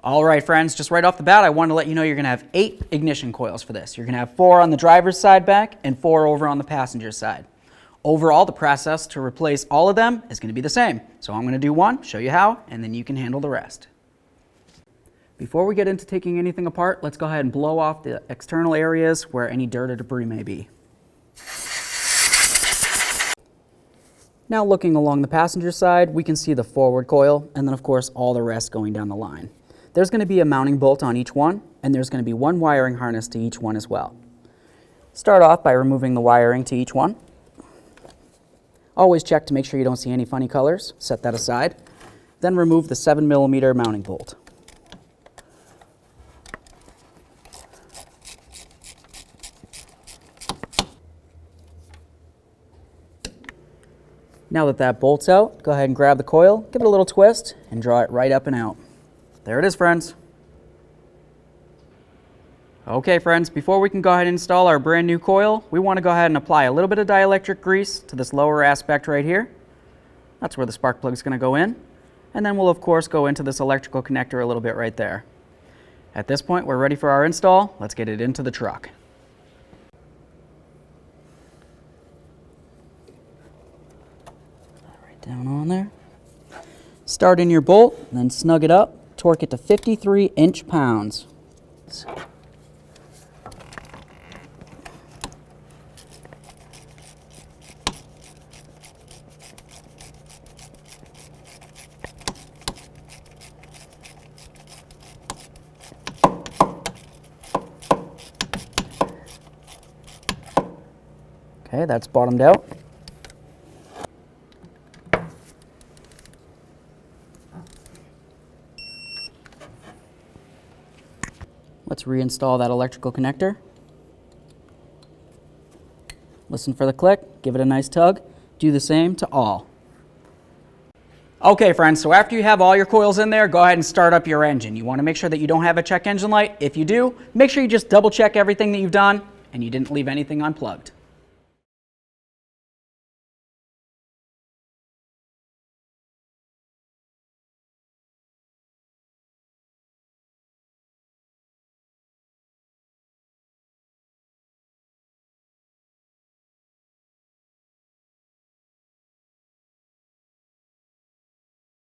All right, friends, just right off the bat, I want to let you know you're going to have 8 ignition coils for this. You're going to have 4 on the driver's side back and 4 over on the passenger side. Overall, the process to replace all of them is going to be the same. So I'm going to do one, show you how, and then you can handle the rest. Before we get into taking anything apart, let's go ahead and blow off the external areas where any dirt or debris may be. Now looking along the passenger side, we can see the forward coil, and then of course all the rest going down the line. There's going to be a mounting bolt on each one, and there's going to be one wiring harness to each one as well. Start off by removing the wiring to each one. Always check to make sure you don't see any funny colors. Set that aside. Then remove the 7mm mounting bolt. Now that that bolt's out, go ahead and grab the coil, give it a little twist, and draw it right up and out. There it is, friends. Okay, friends, before we can go ahead and install our brand new coil, we want to go ahead and apply a little bit of dielectric grease to this lower aspect right here. That's where the spark plug is going to go in. And then we'll, of course, go into this electrical connector a little bit right there. At this point, we're ready for our install. Let's get it into the truck. Right down on there. Start in your bolt, then snug it up. Torque it to 53 inch-pounds. Okay, that's bottomed out. Let's reinstall that electrical connector. Listen for the click, give it a nice tug. Do the same to all. Okay, friends, so after you have all your coils in there, go ahead and start up your engine. You want to make sure that you don't have a check engine light. If you do, make sure you just double check everything that you've done and you didn't leave anything unplugged.